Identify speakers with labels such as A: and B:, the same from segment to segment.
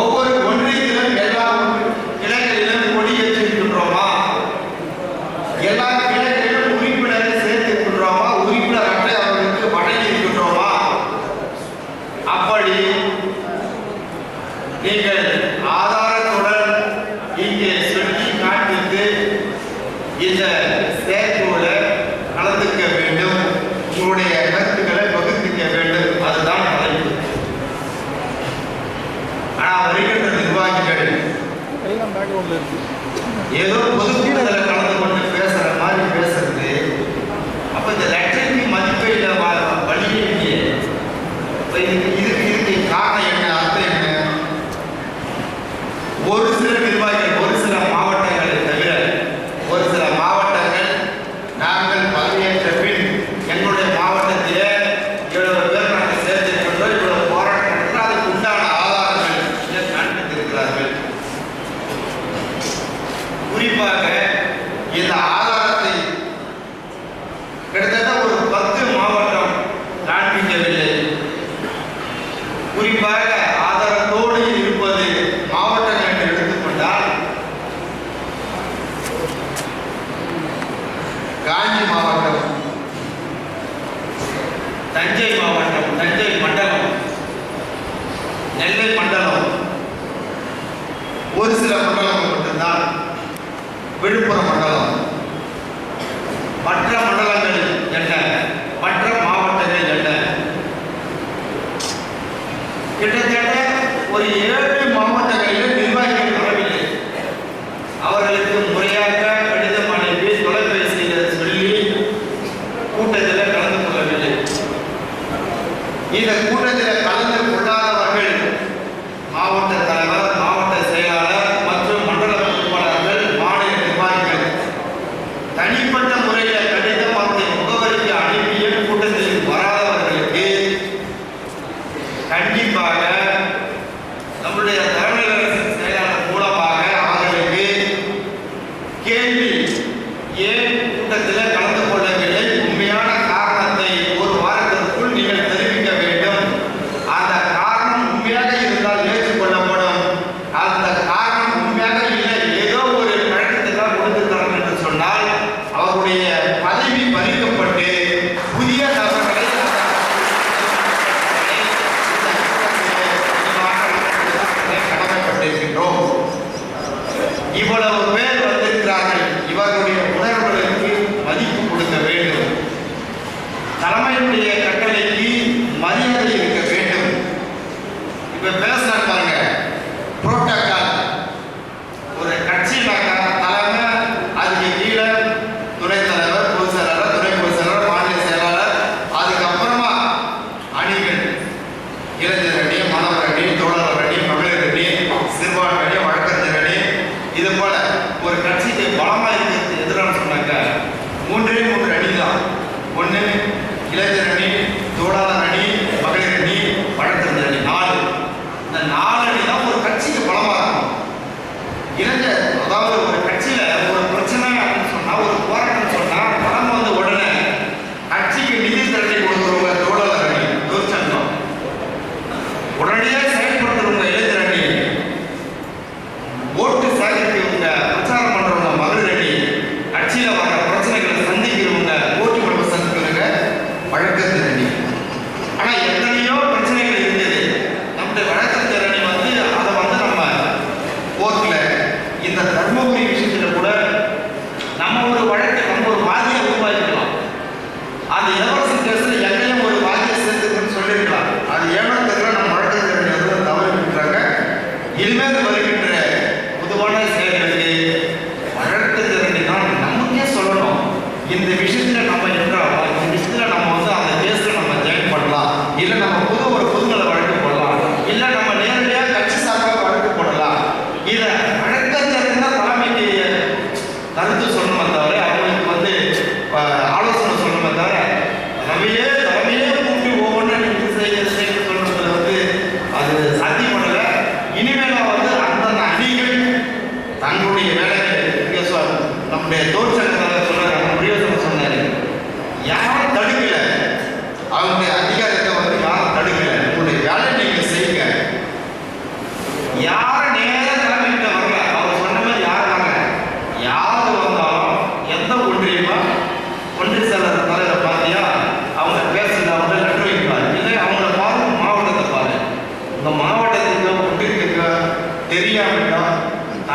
A: ஒவ்வொரு ஒன்றியத்திலும் எல்லா கிளைகளிலும் கொடி ஏற்றிருக்கின்றோமா? எல்லா கிளைகளிலும் உறுப்பினரை சேர்த்திருக்கின்றோமா? உறுப்பினர் அட்டை அவர்களுக்கு வழங்கி இருக்கின்றோமா? அப்படி நீங்கள் ஆதாரத்துடன் இங்கே சொல்லி காண்பித்து இந்த சேர்க்கையோட கலந்துக்க வேண்டும், உங்களுடைய கருத்துக்களை பகிர்ந்திக்க வேண்டும். அதுதான் தலைப்பு. ஆனால் வருகின்ற நிர்வாகிகள் ஏதோ பொதுக்கூட்டத்தில் கலந்து கொண்டு பேசுற மாதிரி பேசுறது, அப்ப இந்த லட்சத்தி மதிப்பை வழியே இல்லையே. இதுக்கு காரணம் என்ன, அர்த்தம் என்ன? ஒரு சில நிர்வாகிகள், ஒரு சில மாவட்டங்களை தவிர ஒரு சில மாவட்டங்கள் நாங்கள் பதவியேற்ற பின் எங்களுடைய மாவட்டத்திலே இவ்வளவு பேர் நாங்கள் சேர்த்திருக்கின்றோம், இவ்வளவு போராட்டம் நடத்தினா அதுக்கு உண்டான ஆதாரங்கள் காண்பித்திருக்கிறார்கள். குறிப்பாக இந்த ஆதாரத்தை கிட்டத்தட்ட ஒரு 10 மாவட்டம் காண்பிக்கவில்லை. குறிப்பாக ஆதாரத்தோடு இருப்பது மாவட்டம் என்று எடுத்துக்கொண்டால் காஞ்சி மாவட்டம், தஞ்சை மாவட்டம், தஞ்சை மண்டலம், நெல்லை மண்டலம், ஒரு சில மண்டலங்கள் மட்டும்தான், விழுப்புரம் மண்டலம், மற்ற மண்டலங்கள் என்ன, மற்ற மாவட்டங்கள் என்ன, கிட்டத்தட்ட ஒரு 7 மாவட்டங்களில் நிர்வாகிகள் வரவில்லை. அவர்களுக்கு முறையாக கடிதம் அனுப்பி தொலைபேசியில் சொல்லி கூட்டத்தில் கலந்து கொள்ளவில்லை. இந்த கூட்டத்தில் கலந்து கொள்ளாதவர்கள் மாவட்ட தலைவர், மாவட்ட செயலாளர் மற்றும் மண்டல பொறுப்பாளர்கள், மாநில நிர்வாகிகள் தனிப்பட்ட முறையில் கடிதம் அவருடைய முகவரிக்கு அனுப்பிய கூட்டத்தில் வராதவர்களுக்கு கண்டிப்பாக நம்முடைய தலைமை செயலாளர் மூலமாக அவர்களுக்கு கேள்வி, ஏன் கூட்டத்தில் கலந்து கொள்ளவில்லை, உண்மையான காரணத்தை ஒரு வாரத்திற்குள் நீங்கள் தெரிவிக்க வேண்டும். அந்த காரணம் உண்மையாக இருந்தால் ஏற்றுக்கொள்ளப்படும். அந்த காரணம் உண்மையாக இல்லை, ஏதோ ஒரு பழக்கத்துக்காக கொடுத்துருக்கிறார் என்று சொன்னால் அவருடைய பதவி பறிக்கப்பட்டு புதிய நபர்களை கடமைப்பட்டிருக்கின்றோம். இவ்வளவு பேர் வந்திருக்கிறார்கள், இவர்களுடைய உணர்வுகளுக்கு மதிப்பு கொடுக்க வேண்டும். தலைமையுடைய கட்டளைக்கு மரியாதை இருக்க வேண்டும். இப்ப பேசுற பாருங்க, புரோட்டோகால். ஒரு கட்சியிலாக தலைமை, அதுக்கு கீழே துணைத் தலைவர், பொதுச் செயலாளர், துணை பொதுச் செயலாளர், மாநில செயலாளர், அதுக்கப்புறமா அணிகள், இளைஞர் அணி, மாணவர் அணி, தோழர் அணி, மகளிர் அணி, சிறுபான்மை அணி, வழக்கறிஞர் அணி. இது போல ஒரு கட்சிக்கு பலமா இருக்கிறது எதிரான சொன்னாங்க 3 அணி தான். ஒன்று இளைஞர் அணி, தோழர் அணி, மகளிர் அணி, வழக்கறிஞர் அணி, 4. இந்த 4 அணி தான் ஒரு கட்சிக்கு பலமா இருக்கும். இளைஞர், அதாவது ஒரு கட்சியில ஒரு பிரச்சனை அப்படின்னு சொன்னா, ஒரு போராட்டம் சொன்னா பலம் வந்து உடனே கட்சிக்கு நிதி திரட்டி கொடுக்குறவங்க தோழர் அணி, தொழிற்சங்கம். உடனடியாக செயல்படுத்துறவங்க இளைஞர் அணி, ஓட்டு சேகரிக்கிறவங்க, பிரச்சாரம் பண்றவங்க மகளிர் அணி, கட்சியில வர பிரச்சனைகளை சந்திக்கிறவங்க, ஓட்டு பிரபசத்துக்கு வழக்கறிஞர் அணி. ஆனா எத்தனையோ பிரச்சனைகள் இருந்தது. நம்முடைய வழக்கறிஞர் அணி வந்து அதை வந்து நம்ம கோர்ட்ல, இந்த தர்மபுரி விஷயத்துல கூட நம்ம ஒரு வழக்கு, நம்ம ஒரு வாதியை உருவாக்கலாம். அந்த இலவச கேஸ்ல எங்கேயும் ஒரு வாதியை சேர்த்துக்கணும்னு சொல்லியிருக்கலாம். அது ஏமாத்ததுல நம்ம வழக்கறிஞர் அணி வந்து தவறு விட்டுறாங்க. இனிமேல் வருகின்ற பொதுவான செயல்களுக்கு வழக்கறிஞர் அணி தான் நமக்கே சொல்லணும், இந்த விஷயத்துல நம்ம என்றால், இந்த விஷயத்துல நம்ம வந்து அந்த கேஸ்ல நம்ம ஜாயின் பண்ணலாம், இல்லை நம்ம ஒரு பொதுநல வழக்கு போடலாம், இல்லை நம்ம நேரடியாக கட்சி சார்பாக வழக்கு போடலாம். இதை வழக்கறிஞர் தான் தலைமைக்கு கருத்து சொல்லணுமே தவிர, அவங்களுக்கு வந்து ஆலோசனை சொல்லணுமே தவிர, தலைமையே கூட்டி ஒவ்வொன்றும் நீங்க செய்ய சொல்றது வந்து அது சாத்தியப்படலை. இனிமேல வந்து அந்த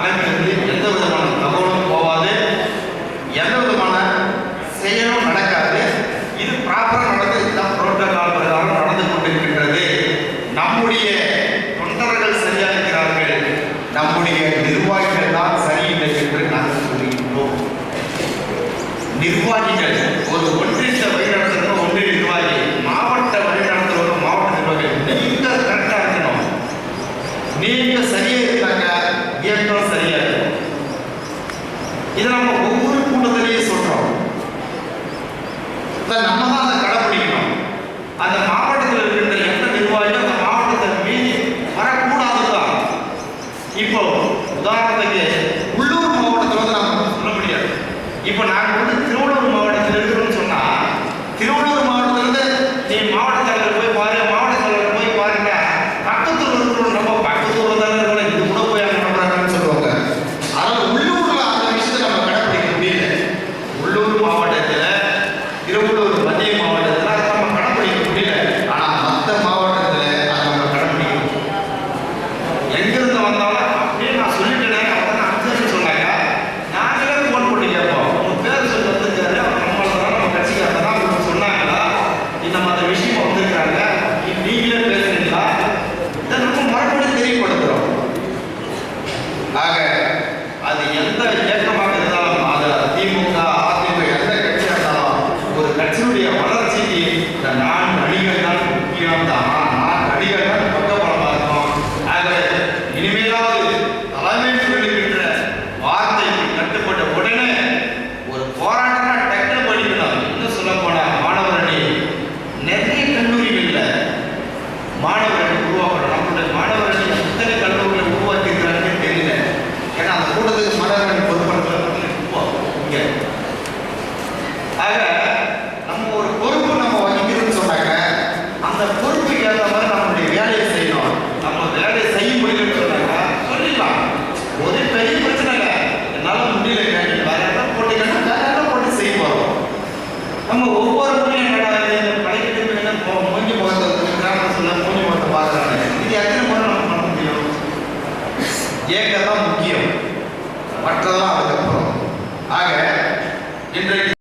A: தலைமையிலிருந்து எந்த விதமான தகவலும் போவாது, எந்த விதமான செயலும் நடக்காது. இது ப்ராப்பராக நடந்து இதுதான் புரோட்டோகால் பிரகாரம் நடந்து கொண்டிருக்கின்றது. நம்முடைய தொண்டர்கள் சரியா இருக்கிறார்கள், நம்முடைய நிர்வாகிகள் தான் சரியில்லை என்று நாங்கள் சொல்லுகின்றோம். நிர்வாகிகள் ஒரு ஒன்றியத்தை வழிநடத்துறவங்க ஒன்றிய நிர்வாகி, மாவட்ட வழிநடத்துறவங்க மாவட்ட நிர்வாகி. நீங்க கரெக்டா இருக்கணும், நீங்க சரியா இருந்தாங்க இயக்கம் சரியா இருக்கும். இதை நம்ம ஒவ்வொரு கூட்டத்திலையும் சொல்றோம். நம்ம தான் அதை கடைபிடிக்கணும். அந்த மாவட்டத்தில் இருக்கின்ற எந்த நிர்வாகியும் அந்த மாவட்டத்தை மீறி வரக்கூடாதுதான். இப்போ உதாரணத்துக்கு உள்ளூர் மாவட்டத்தில் வந்து நம்ம சொல்ல முடியாது. இப்போ நாங்கள் வந்து திருவள்ளூர் மாவட்டத்தில் இருக்கிறோம்னு சொன்னா, திருவள்ளூர் மாவட்டத்திலிருந்து நீ மாவட்ட தலைவர் போய் பாரு, மாவட்ட தலைவர் போய் பாருங்க, பக்கத்தூர் இருக்கிறோம், நம்ம பக்கத்தூர் தானே இருக்கணும், இது கூட போய் அங்கே பண்ணுறாங்கன்னு சொல்லுவாங்க. அதனால உள்ளூர்ல அந்த விஷயத்தை நம்ம கடைபிடிக்க முடியல. உள்ளூர் மாவட்டத்தில், திருவள்ளூர் மத்திய மாவட்டத்தில் அதை நம்ம கடைபிடிக்க முடியல. ஆனால் மற்ற மாவட்டத்தில் அதை நம்ம கடைபிடிக்கணும். எங்கிருந்து வந்தாலும் அப்படியே நான் சொல்லிட்டேன், அவங்க அஞ்சு சொன்னாங்க, நாங்களே ஃபோன் பண்ணி கேட்போம், உங்க பேர் சொல்லி வந்துருக்காரு, அவங்க நம்மள தான் நம்ம கட்சிக்காரங்க தான் உங்களுக்கு சொன்னாங்களா, இந்த மற்ற விஷயமா வந்திருக்காங்க, நீங்களே பேசுறீங்களா, இதை நம்ம மறுபடியும் தெரியப்படுத்துறோம். ஆக அது எந்த